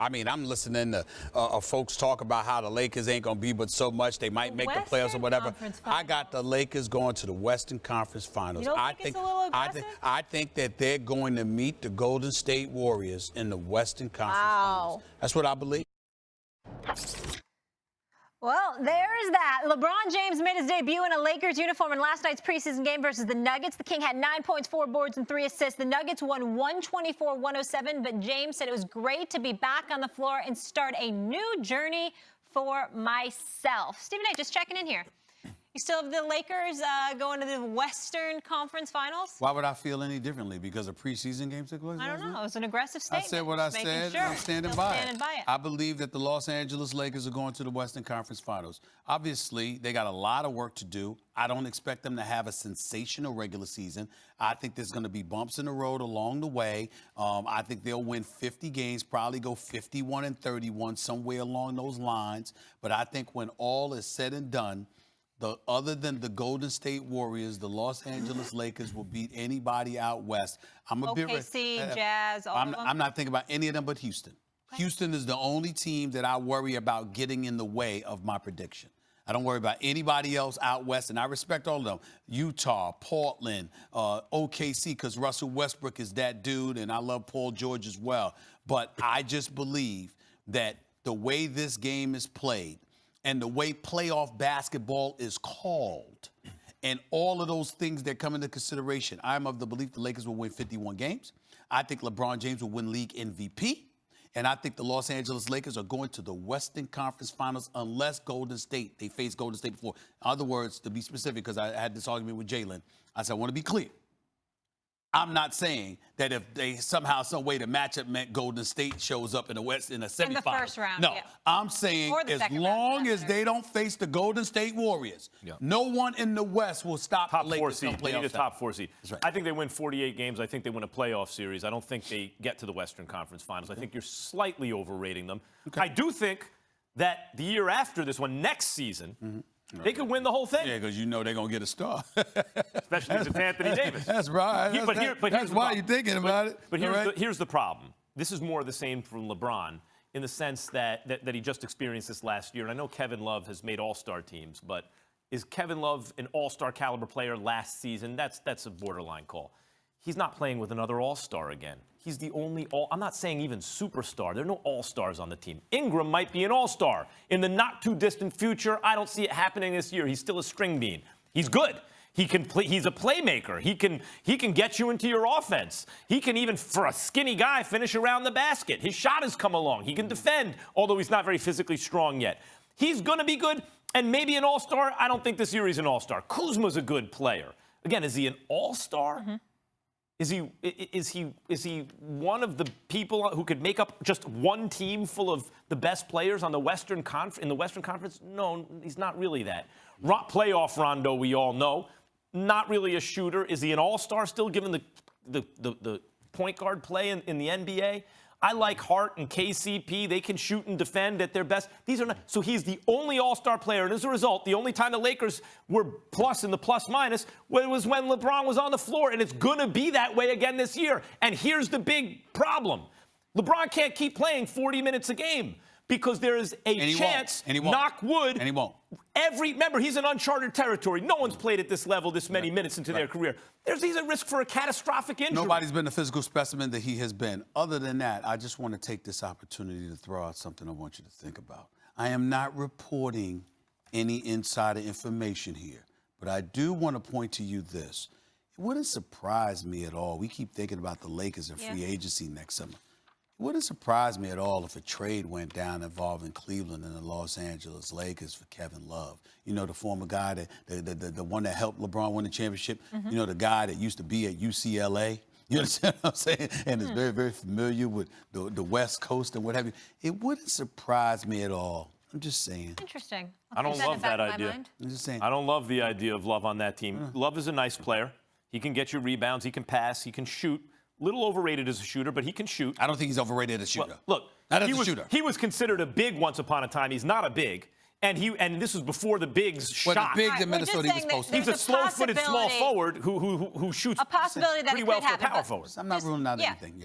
I mean, I'm listening to folks talk about how the Lakers ain't going to be but so much. They might make the playoffs or whatever. I got the Lakers going to the Western Conference Finals. You don't think it's a little aggressive? I think that they're going to meet the Golden State Warriors in the Western Conference Finals. That's what I believe. Well, there's that. LeBron James made his debut in a Lakers uniform in last night's preseason game versus the Nuggets. The King had 9 points, 4 boards, and 3 assists. The Nuggets won 124-107, but James said it was great to be back on the floor and start a new journey for myself. Stephen A, just checking in here. You still have the Lakers going to the Western Conference Finals? Why would I feel any differently? Because a preseason game took place? I don't know. It was an aggressive statement. I said what I said. Sure. I'm standing by it. By it. I believe that the Los Angeles Lakers are going to the Western Conference Finals. Obviously, they got a lot of work to do. I don't expect them to have a sensational regular season. I think there's going to be bumps in the road along the way. I think they'll win 50 games, probably go 51-31, somewhere along those lines. But I think when all is said and done, other than the Golden State Warriors, the Los Angeles Lakers will beat anybody out west. OKC, Jazz, all of them? I'm not thinking about any of them but Houston. Okay. Houston is the only team that I worry about getting in the way of my prediction. I don't worry about anybody else out west, and I respect all of them. Utah, Portland, OKC, because Russell Westbrook is that dude, and I love Paul George as well. But I just believe that the way this game is played, and the way playoff basketball is called, and all of those things that come into consideration, I'm of the belief the Lakers will win 51 games. I think LeBron James will win league MVP. And I think the Los Angeles Lakers are going to the Western Conference Finals unless Golden State, they faced Golden State before. In other words, to be specific, because I had this argument with Jalen, I said, I want to be clear. I'm not saying that if they somehow, some way the matchup meant Golden State shows up in the West in the semifinals. In the first round, no, yeah. I'm saying as long as they don't face the Golden State Warriors, no one in the West will stop the Lakers from They need a top 4 seed. That's right. I think they win 48 games. I think they win a playoff series. I don't think they get to the Western Conference Finals. I think you're slightly overrating them. Okay. I do think that the year after this one, next season, they could win the whole thing. Yeah, because you know they're going to get a star. Especially if it's Anthony Davis. That's right. That's why you're thinking about it. But here's the problem. This is more of the same from LeBron in the sense that he just experienced this last year. And I know Kevin Love has made all-star teams, but is Kevin Love an all-star caliber player last season? That's a borderline call. He's not playing with another all-star again. He's the only I'm not saying even superstar. There are no all-stars on the team. Ingram might be an all-star. In the not-too-distant future, I don't see it happening this year. He's still a string bean. He's good. He can play. He's a playmaker. He can get you into your offense. He can even, for a skinny guy, finish around the basket. His shot has come along. He can defend, although he's not very physically strong yet. He's going to be good and maybe an all-star. I don't think this year he's an all-star. Kuzma's a good player. Again, is he an all-star? Mm-hmm. Is he one of the people who could make up just one team full of the best players on the Western Conference? No, he's not really that. Playoff Rondo, we all know, not really a shooter. Is he an all-star still, given the point guard play in the NBA? I like Hart and KCP. They can shoot and defend at their best. These are not. So he's the only all-star player. And as a result, the only time the Lakers were plus in the plus-minus was when LeBron was on the floor. And it's going to be that way again this year. And here's the big problem. LeBron can't keep playing 40 minutes a game because there is a chance, knock wood. And he won't. Remember, he's in uncharted territory. No one's played at this level this many minutes into their career. He's at risk for a catastrophic injury. Nobody's been the physical specimen that he has been. Other than that, I just want to take this opportunity to throw out something I want you to think about. I am not reporting any insider information here, but I do want to point to you this. It wouldn't surprise me at all. We keep thinking about the Lakers and free agency next summer. It wouldn't surprise me at all if a trade went down involving Cleveland and the Los Angeles Lakers for Kevin Love. You know, the former guy, the one that helped LeBron win the championship. Mm-hmm. You know, the guy that used to be at UCLA. You understand what I'm saying? And is very, very familiar with the West Coast and what have you. It wouldn't surprise me at all. I'm just saying. Interesting. I don't love that idea. I'm just saying. I don't love the idea of Love on that team. Love is a nice player. He can get you rebounds. He can pass. He can shoot. Little overrated as a shooter, but he can shoot. I don't think he's overrated as a shooter. Look, not as a shooter. He was considered a big once upon a time. He's not a big. And this was before the bigs shot. Well, the bigs in Minnesota he was supposed to. He's a slow-footed small forward who shoots a possibility that pretty well could for a power forward. I'm not ruling out anything,